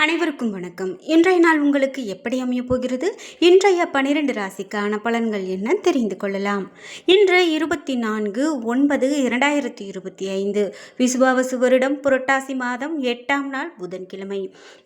அனைவருக்கும் வணக்கம். இன்றைய நாள் உங்களுக்கு எப்படி அமையப் போகிறது? இன்றைய 12 ராசிக்கான பலன்கள் என்ன தெரிந்து கொள்ளலாம். இன்று 24/9/2025 விசுவாவசு வருடம் புரட்டாசி மாதம் 8ஆம் நாள் புதன்கிழமை.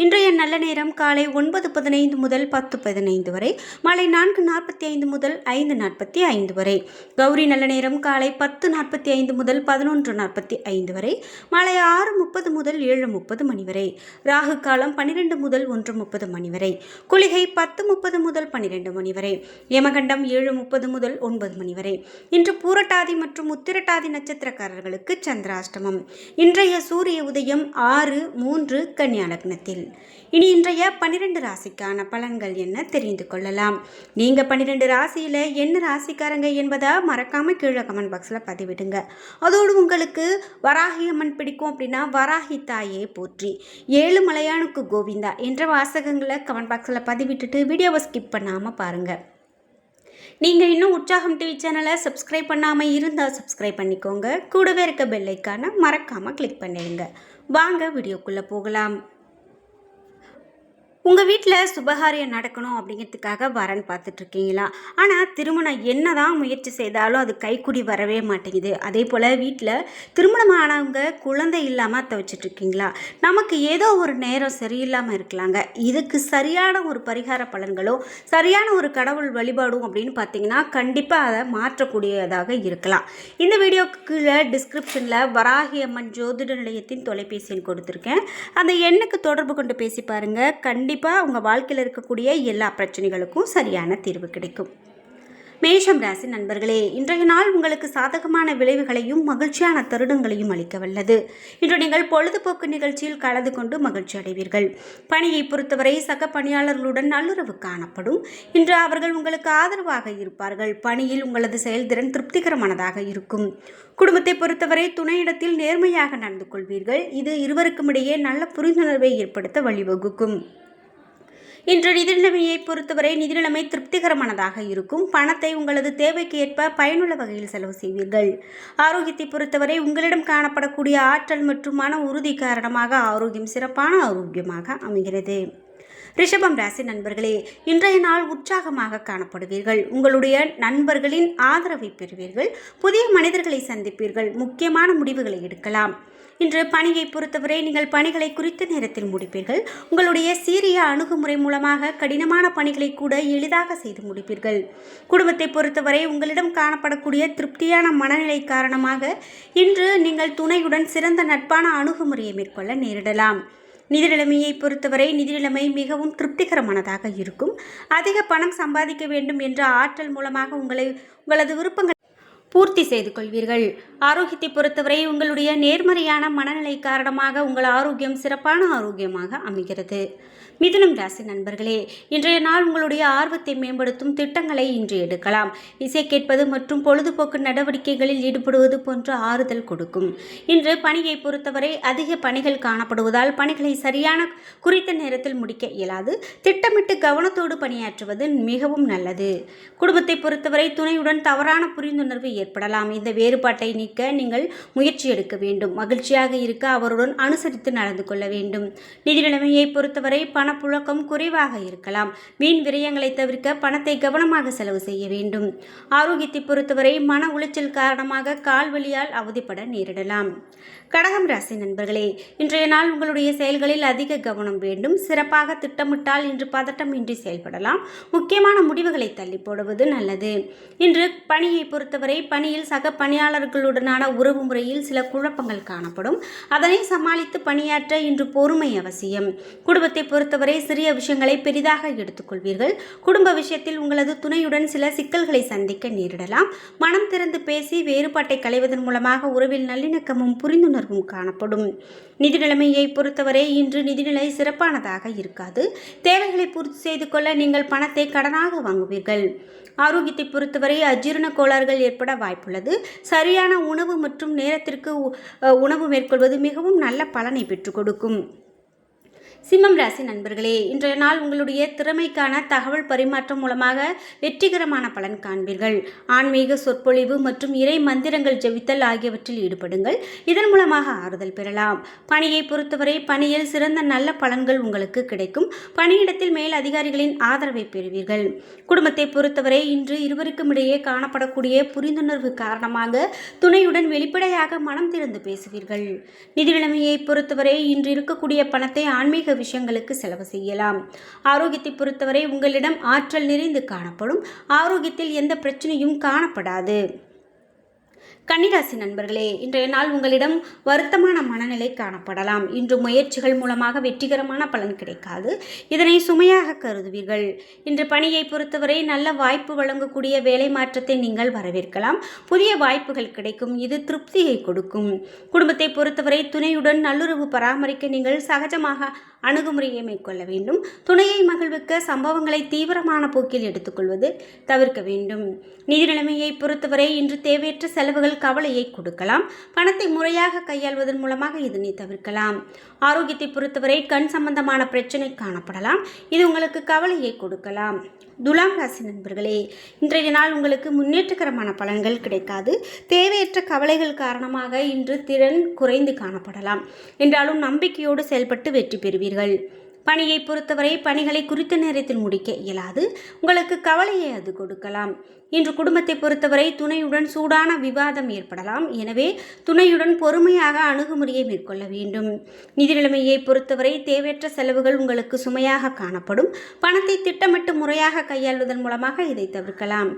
இன்றைய நல்ல நேரம் காலை 9:15 முதல் 10:15 வரை, மாலை 4:45 முதல் 5:45 வரை. கௌரி நல்ல நேரம் காலை 10:45 முதல் 11:45 வரை, மாலை 6:30 முதல் 7:30 மணி வரை. ராகு காலம் 12 முதல் 1:30 மணி வரை. குளிகை 10:30 முதல் 12 மணி வரை. யமகண்டம் 7:30 முதல் 9 மணி வரை. இன்று பூரட்டாதி மற்றும் உத்திரட்டாதி நட்சத்திரக்காரர்களுக்கு சந்திராஷ்டமம். இன்றைய சூரிய உதயம் 6:03 கன்னியா லக்னத்தில். இனி இன்றைய 12 ராசிக்கான பலன்கள் என்ன தெரிந்து கொள்ளலாம். நீங்க 12 ராசியில என்ன ராசிக்காரங்க என்பதை மறக்காம கீழே கமெண்ட் பாக்ஸ்ல பதிவிடுங்க. அதோடு உங்களுக்கு வராகி அம்மன் பிடிக்கும் அப்படின்னா வராகி தாயே போற்றி, ஏழுமலையானுக்கு கோவிந்தா என்ற வாசகங்களை கமெண்ட் பாக்ஸில் பதிவிட்டுட்டு வீடியோவை ஸ்கிப் பண்ணாமல் பாருங்கள். நீங்கள் இன்னும் உற்சாகம் டிவி சேனலை சப்ஸ்கிரைப் பண்ணாமல் இருந்தால் சப்ஸ்கிரைப் பண்ணிக்கோங்க. கூடவே இருக்க பெல் ஐக்கானை மறக்காமல் கிளிக் பண்ணிடுங்க. வாங்க வீடியோக்குள்ளே போகலாம். உங்கள் வீட்டில் சுபகாரியம் நடக்கணும் அப்படிங்கிறதுக்காக வரன் பார்த்துட்ருக்கீங்களா? ஆனால் திருமணம் என்ன தான் முயற்சி செய்தாலும் அது கைக்குடி வரவே மாட்டேங்குது. அதே போல் வீட்டில் திருமணமானவங்க குழந்தை இல்லாமல் தவிச்சிட்ருக்கீங்களா? நமக்கு ஏதோ ஒரு நேரம் சரியில்லாமல் இருக்கலாங்க. இதுக்கு சரியான ஒரு பரிகார பலன்களோ சரியான ஒரு கடவுள் வழிபாடும் அப்படின்னு பார்த்தீங்கன்னா கண்டிப்பாக அதை மாற்றக்கூடியதாக இருக்கலாம். இந்த வீடியோக்கு கீழே டிஸ்கிரிப்ஷனில் வராகி அம்மன் ஜோதிட நிலையத்தின் தொலைபேசி எண் கொடுத்துருக்கேன். அந்த எண்ணுக்கு தொடர்பு கொண்டு பேசி பாருங்கள். கண்டிப்பாக உங்கள் வாழ்க்கையில் இருக்கக்கூடிய எல்லா பிரச்சனைகளுக்கும் சரியான தீர்வு கிடைக்கும். மேஷம் ராசி நண்பர்களே, இன்றைய நாள் உங்களுக்கு சாதகமான விளைவுகளையும் மகிழ்ச்சியான தருணங்களையும் அளிக்க வல்லது. இன்று நீங்கள் பொழுதுபோக்கு நிகழ்ச்சியில் கலந்து கொண்டு மகிழ்ச்சி அடைவீர்கள். பணியை பொறுத்தவரை சக பணியாளர்களுடன் நல்லுறவு காணப்படும். இன்று அவர்கள் உங்களுக்கு ஆதரவாக இருப்பார்கள். பணியில் உங்களது செயல்திறன் திருப்திகரமானதாக இருக்கும். குடும்பத்தை பொறுத்தவரை துணையிடத்தில் நேர்மையாக நடந்து கொள்வீர்கள். இது இருவருக்கும் இடையே நல்ல புரிந்துணர்வை ஏற்படுத்த வழிவகுக்கும். இன்று நிதிநிலைமையை பொறுத்தவரை நிதிநிலைமை திருப்திகரமானதாக இருக்கும். பணத்தை உங்களது தேவைக்கு ஏற்ப பயனுள்ள வகையில் செலவு செய்வீர்கள். ஆரோக்கியத்தை பொறுத்தவரை உங்களிடம் காணப்படக்கூடிய ஆற்றல் மற்றும் மன உறுதி காரணமாக ஆரோக்கியம் சிறப்பான ஆரோக்கியமாக அமைகிறது. ரிஷபம் ராசி நண்பர்களே, இன்றைய நாள் உற்சாகமாக காணப்படுவீர்கள். உங்களுடைய நண்பர்களின் ஆதரவை பெறுவீர்கள். புதிய மனிதர்களை சந்திப்பீர்கள். முக்கியமான முடிவுகளை எடுக்கலாம். இன்று பணியை பொறுத்தவரை நீங்கள் பணிகளை குறித்த நேரத்தில் முடிப்பீர்கள். உங்களுடைய சீரிய அணுகுமுறை மூலமாக கடினமான பணிகளை கூட எளிதாக செய்து முடிப்பீர்கள். குடும்பத்தை பொறுத்தவரை உங்களிடம் காணப்படக்கூடிய திருப்தியான மனநிலை காரணமாக இன்று நீங்கள் துணையுடன் சிறந்த நட்பான அணுகுமுறையை மேற்கொள்ள நேரிடலாம். நிதிநிலைமையை பொறுத்தவரை நிதிநிலைமை மிகவும் திருப்திகரமானதாக இருக்கும். அதிக பணம் சம்பாதிக்க வேண்டும் என்ற ஆற்றல் மூலமாக உங்களது விருப்பங்கள் பூர்த்தி செய்து கொள்வீர்கள். ஆரோக்கியத்தை பொறுத்தவரை உங்களுடைய நேர்மறையான மனநிலை காரணமாக உங்கள் ஆரோக்கியம் சிறப்பான ஆரோக்கியமாக அமைகிறது. மிதுனம் ராசி நண்பர்களே, இன்றைய நாள் உங்களுடைய ஆர்வத்தை மேம்படுத்தும் திட்டங்களை இன்று எடுக்கலாம். இசை கேட்பது மற்றும் பொழுதுபோக்கு நடவடிக்கைகளில் ஈடுபடுவது போன்ற ஆறுதல் கொடுக்கும். இன்று பணியை பொறுத்தவரை அதிக பணிகள் காணப்படுவதால் பணிகளை சரியான குறித்த நேரத்தில் முடிக்க இயலாது. திட்டமிட்டு கவனத்தோடு பணியாற்றுவது மிகவும் நல்லது. குடும்பத்தை பொறுத்தவரை துணையுடன் தவறான புரிந்துணர்வு ஏற்படலாம். இந்த வேறுபாட்டை நீக்க நீங்கள் முயற்சி எடுக்க வேண்டும். மகிழ்ச்சியாக இருக்க அவருடன் அனுசரித்து நடந்து கொள்ள வேண்டும். நிதி நிலைமையை பொறுத்தவரை பணப்புழக்கம் குறைவாக இருக்கலாம். வீண் விரயங்களை தவிர்க்க பணத்தை கவனமாக செலவு செய்ய வேண்டும். ஆரோக்கியத்தை பொறுத்தவரை மன உளைச்சல் காரணமாக கால்வலியால் அவதிப்பட நேரிடலாம். கடகம் ராசி நண்பர்களே, இன்றைய நாள் உங்களுடைய செயல்களில் அதிக கவனம் வேண்டும். சிறப்பாக திட்டமிட்டால் இன்று பதட்டம் இன்றி செயல்படலாம். முக்கியமான முடிவுகளை தள்ளி போடுவது நல்லது. இன்று பணியை பொறுத்தவரை பணியில் சக பணியாளர்களுடனான உறவு முறையில் சில குழப்பங்கள் காணப்படும். அதனை சமாளித்து பணியாற்ற இன்று பொறுமை அவசியம். குடும்பத்தை பொறுத்தவரை சிறிய விஷயங்களை பெரிதாக எடுத்துக்கொள்வீர்கள். குடும்ப விஷயத்தில் உங்களது துணையுடன் சில சிக்கல்களை சந்திக்க நேரிடலாம். மனம் திறந்து பேசி வேறுபாட்டை களைவதன் மூலமாக உறவில் நல்லிணக்கமும் புரிந்துணர்வும் காணப்படும். நிதி நிலைமையை பொறுத்தவரை இன்று நிதிநிலை சிறப்பானதாக இருக்காது. தேவைகளை பூர்த்தி செய்து கொள்ள நீங்கள் பணத்தை கடனாக வாங்குவீர்கள். ஆரோக்கியத்தை பொறுத்தவரை அஜீரண கோளாறுகள் ஏற்பட வாய்ப்புள்ளது. சரியான உணவு மற்றும் நேரத்திற்கு உணவு மேற்கொள்வது மிகவும் நல்ல பலனை பெற்றுக் கொடுக்கும். சிம்மம் ராசி நண்பர்களே, இன்றைய நாள் உங்களுடைய திறமைக்கான தகவல் பரிமாற்றம் மூலமாக வெற்றிகரமான பலன் காண்பீர்கள். ஆன்மீக சொற்பொழிவு மற்றும் இறை மந்திரங்கள் ஜெபித்தல் ஆகியவற்றில் ஈடுபடுங்கள். இதன் மூலமாக ஆறுதல் பெறலாம். பணியை பொறுத்தவரை பணியில் சிறந்த நல்ல பலன்கள் உங்களுக்கு கிடைக்கும். பணியிடத்தில் மேல் அதிகாரிகளின் ஆதரவை பெறுவீர்கள். குடும்பத்தை பொறுத்தவரை இன்று இருவருக்கும் இடையே காணப்படக்கூடிய புரிந்துணர்வு காரணமாக துணையுடன் வெளிப்படையாக மனம் திறந்து பேசுவீர்கள். நிதி நிலைமையை பொறுத்தவரை இன்று இருக்கக்கூடிய பணத்தை ஆன்மீக விஷயங்களுக்கு செலவு செய்யலாம். ஆரோக்கியத்தை பொறுத்தவரை உங்களிடம் ஆற்றல் நிறைந்து காணப்படும். ஆரோக்கியத்தில் எந்த பிரச்சனையும் காணப்படாது. கன்னிராசி நண்பர்களே, இன்றைய நாள் உங்களிடம் வருத்தமான மனநிலை காணப்படலாம். இன்று முயற்சிகள் மூலமாக வெற்றிகரமான பலன் கிடைக்காது. இதனை சுமையாக கருதுவீர்கள். இன்று பணியை பொறுத்தவரை நல்ல வாய்ப்பு வழங்கக்கூடிய வேலை மாற்றத்தை நீங்கள் வரவேற்கலாம். புதிய வாய்ப்புகள் கிடைக்கும். இது திருப்தியை கொடுக்கும். குடும்பத்தை பொறுத்தவரை துணையுடன் நல்லுறவு பராமரிக்க நீங்கள் சகஜமாக அணுகுமுறையை மேற்கொள்ள வேண்டும். துணையை மகிழ்விக்க சம்பவங்களை தீவிரமான போக்கில் எடுத்துக்கொள்வது தவிர்க்க வேண்டும். நிதி நிலைமையை பொறுத்தவரை இன்று தேவையற்ற செலவுகள் கவலையை கொடுக்கலாம். பணத்தை முறையாக கையாள்வதன் மூலமாக இதனை தவிர்க்கலாம். ஆரோக்கியத்தை பொறுத்தவரை கண் சம்பந்தமான பிரச்சனை காணப்படலாம். இது உங்களுக்கு கவலையை கொடுக்கலாம். துலாம் ராசி நண்பர்களே, இன்றைய நாள் உங்களுக்கு முன்னேற்றகரமான பலன்கள் கிடைக்காது. தேவையற்ற கவலைகள் காரணமாக இன்று திறன் குறைந்து காணப்படலாம். என்றாலும் நம்பிக்கையோடு செயல்பட்டு வெற்றி பெறுவீர்கள். பணியை பொறுத்தவரை பணிகளை குறித்த நேரத்தில் முடிக்க இயலாது. உங்களுக்கு கவலையை அது கொடுக்கலாம். இன்று குடும்பத்தை பொறுத்தவரை துணையுடன் சூடான விவாதம் ஏற்படலாம். எனவே துணையுடன் பொறுமையாக அணுகுமுறையை மேற்கொள்ள வேண்டும். நிதி நிலைமையை பொறுத்தவரை தேவையற்ற செலவுகள் உங்களுக்கு சுமையாக காணப்படும். பணத்தை திட்டமிட்டு முறையாக கையாள்வதன் மூலமாக இதை தவிர்க்கலாம்.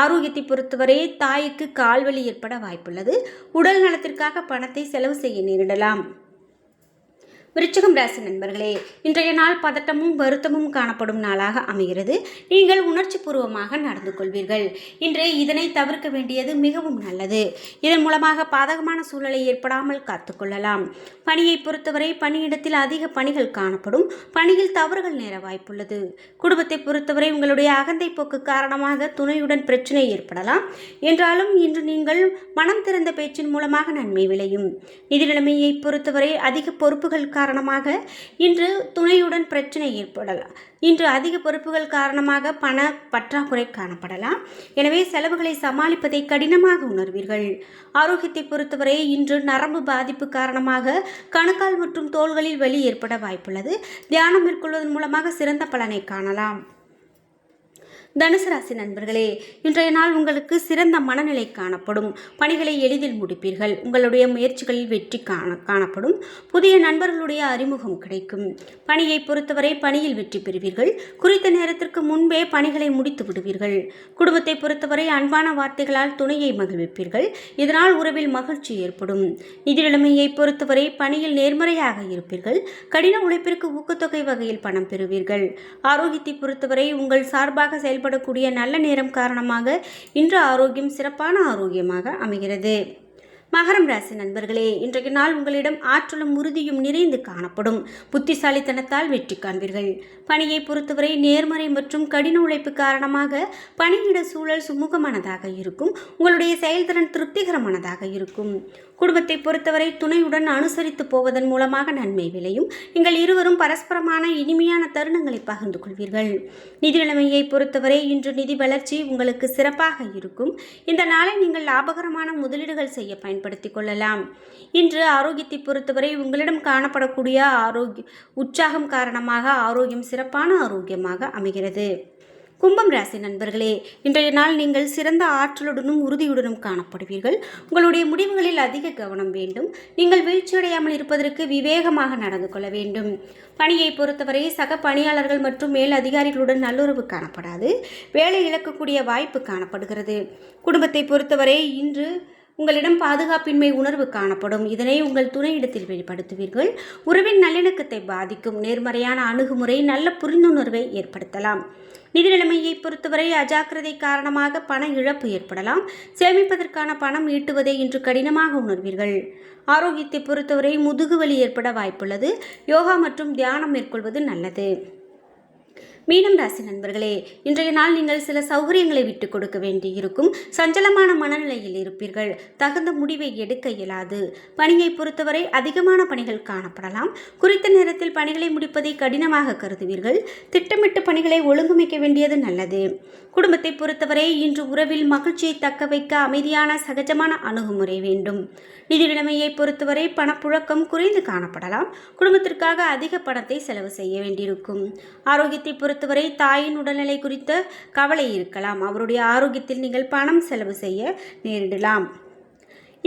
ஆரோக்கியத்தை பொறுத்தவரை தாய்க்கு கால்வலி ஏற்பட வாய்ப்புள்ளது. உடல் நலத்திற்காக பணத்தை செலவு செய்ய நேரிடலாம். விருச்சிகம் ராசி நண்பர்களே, இன்றைய நாள் பதட்டமும் வருத்தமும் காணப்படும் நாளாக அமைகிறது. நீங்கள் உணர்ச்சி பூர்வமாக நடந்து கொள்வீர்கள். இன்று இதனை தவிர்க்க வேண்டியது மிகவும் நல்லது. இதன் மூலமாக பாதகமான சூழலை ஏற்படாமல் காத்துக்கொள்ளலாம். பணியை பொறுத்தவரை பணியிடத்தில் அதிக பணிகள் காணப்படும். பணியில் தவறுகள் நேர வாய்ப்புள்ளது. குடும்பத்தை பொறுத்தவரை உங்களுடைய அகந்தை போக்கு காரணமாக துணையுடன் பிரச்சனை ஏற்படலாம். என்றாலும் இன்று நீங்கள் மனம் திறந்த பேச்சின் மூலமாக நன்மை விளையும். நிதி நிலைமையை பொறுத்தவரை அதிக பொறுப்புகள் காரணமாக இன்று துணையுடன் பிரச்சனை ஏற்படலாம். இன்று அதிக பொறுப்புகள் காரணமாக பண பற்றாக்குறை காணப்படலாம். எனவே செலவுகளை சமாளிப்பதை கடினமாக உணர்வீர்கள். ஆரோக்கியத்தை பொறுத்தவரை இன்று நரம்பு பாதிப்பு காரணமாக கணுக்கால் மற்றும் தோள்களில் வலி ஏற்பட வாய்ப்புள்ளது. தியானம் மேற்கொள்வதன் மூலமாக சிறந்த பலனை காணலாம். தனுசு ராசி நண்பர்களே, இன்றைய நாள் உங்களுக்கு சிறந்த மனநிலை காணப்படும். பணிகளை எளிதில் முடிப்பீர்கள். உங்களுடைய முயற்சிகளில் வெற்றி காணப்படும். புதிய நண்பர்களுடைய அறிமுகம் கிடைக்கும். பணியை பொறுத்தவரை பணியில் வெற்றி பெறுவீர்கள். குறித்த நேரத்திற்கு முன்பே பணிகளை முடித்து விடுவீர்கள். குடும்பத்தை பொறுத்தவரை அன்பான வார்த்தைகளால் துணையை மகிழ்விப்பீர்கள். இதனால் உறவில் மகிழ்ச்சி ஏற்படும். நிதி நிலைமையை பொறுத்தவரை பணியில் நேர்மறையாக இருப்பீர்கள். கடின உழைப்பிற்கு ஊக்கத்தொகை வகையில் பணம் பெறுவீர்கள். ஆரோக்கியத்தை பொறுத்தவரை உங்கள் சார்பாக செயல்படக்கூடிய நல்ல நேரம் காரணமாக இன்று ஆரோக்கியம் சிறப்பான ஆரோக்கியமாக அமைகிறது. மகரம் ராசி நண்பர்களே, இன்றைய நாள் உங்களிடம் ஆற்றலும் உறுதியும் நிறைந்து காணப்படும். புத்திசாலித்தனத்தால் வெற்றி காண்பீர்கள். பணியை பொறுத்தவரை நேர்மறை மற்றும் கடின உழைப்பு காரணமாக பணியிட சூழல் சுமூகமானதாக இருக்கும். உங்களுடைய செயல்திறன் திருப்திகரமானதாக இருக்கும். குடும்பத்தை பொறுத்தவரை துணையுடன் அனுசரித்து போவதன் மூலமாக நன்மை விளையும். நீங்கள் இருவரும் பரஸ்பரமான இனிமையான தருணங்களை பகிர்ந்து கொள்வீர்கள். நிதி நிலைமையை பொறுத்தவரை இன்று நிதி வளர்ச்சி உங்களுக்கு சிறப்பாக இருக்கும். இந்த நாளை நீங்கள் லாபகரமான முதலீடுகள் செய்ய பயன்படுத்திக் கொள்ளலாம். இன்று ஆரோக்கியத்தை பொறுத்தவரை உங்களிடம் காணப்படக்கூடிய உற்சாகம் காரணமாக ஆரோக்கியம் சிறப்பான ஆரோக்கியமாக அமைகிறது. கும்பம் ராசி நண்பர்களே, இன்றைய நாள் நீங்கள் சிறந்த ஆற்றலுடனும் உறுதியுடனும் காணப்படுவீர்கள். உங்களுடைய முடிவுகளில் அதிக கவனம் வேண்டும். நீங்கள் வீழ்ச்சியடையாமல் இருப்பதற்கு விவேகமாக நடந்து கொள்ள வேண்டும். பணியை பொறுத்தவரை சக பணியாளர்கள் மற்றும் மேல் அதிகாரிகளுடன் நல்லுறவு காணப்படாது. வேலை இழக்கக்கூடிய வாய்ப்பு காணப்படுகிறது. குடும்பத்தை பொறுத்தவரை இன்று உங்களிடம் பாதுகாப்பின்மை உணர்வு காணப்படும். இதனை உங்கள் துணையிடத்தில் வெளிப்படுத்துவீர்கள். உறவின் நல்லிணக்கத்தை பாதிக்கும். நேர்மறையான அணுகுமுறை நல்ல புரிந்துணர்வை ஏற்படுத்தலாம். நிதி நிலைமையை பொறுத்தவரை அஜாக்கிரதை காரணமாக பண இழப்பு ஏற்படலாம். சேமிப்பதற்கான பணம் ஈட்டுவதை இன்று கடினமாக உணர்வீர்கள். ஆரோக்கியத்தை பொறுத்தவரை முதுகுவலி ஏற்பட வாய்ப்புள்ளது. யோகா மற்றும் தியானம் மேற்கொள்வது நல்லது. மீனம் ராசி நண்பர்களே, இன்றைய நாள் நீங்கள் சில சௌகரியங்களை விட்டு கொடுக்க வேண்டியிருக்கும். சஞ்சலமான மனநிலையில் இருப்பீர்கள். தகுந்த முடிவை எடுக்க இயலாது. பணியை பொறுத்தவரை அதிகமான பணிகள் காணப்படலாம். குறித்த நேரத்தில் பணிகளை முடிப்பதை கடினமாக கருதுவீர்கள். திட்டமிட்ட பணிகளை ஒழுங்கமைக்க வேண்டியது நல்லது. குடும்பத்தை பொறுத்தவரை இன்று உறவில் மகிழ்ச்சியை தக்க வைக்க அமைதியான சகஜமான அணுகுமுறை வேண்டும். நிதி நிலைமையை பொறுத்தவரை பணப்புழக்கம் குறைந்து காணப்படலாம். குடும்பத்திற்காக அதிக பணத்தை செலவு செய்ய வேண்டியிருக்கும். ஆரோக்கியத்தை பொறுத்தவரை தாயின் உடல்நிலை குறித்த கவலை இருக்கலாம். அவருடைய ஆரோக்கியத்தில் நீங்கள் பணம் செலவு செய்ய நேரிடலாம்.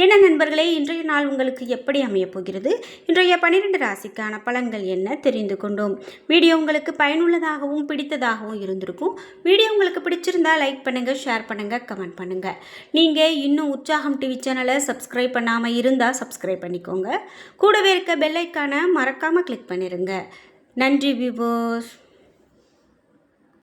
என்ன நண்பர்களே, இன்றைய நாள் உங்களுக்கு எப்படி அமையப் போகிறது? இன்றைய 12 ராசிக்கான பலன்கள் என்ன தெரிந்து கொண்டோம். வீடியோ உங்களுக்கு பயனுள்ளதாகவும் பிடித்ததாகவும் இருந்திருக்கும். வீடியோ உங்களுக்கு பிடிச்சிருந்தா லைக் பண்ணுங்கள், ஷேர் பண்ணுங்கள், கமெண்ட் பண்ணுங்கள். நீங்கள் இன்னும் உற்சாகம் டிவி சேனலை சப்ஸ்கிரைப் பண்ணாமல் இருந்தால் சப்ஸ்கிரைப் பண்ணிக்கோங்க. கூடவே இருக்க பெல் ஐக்கானை மறக்காமல் கிளிக் பண்ணிடுங்க. நன்றி வியூவர்ஸ்.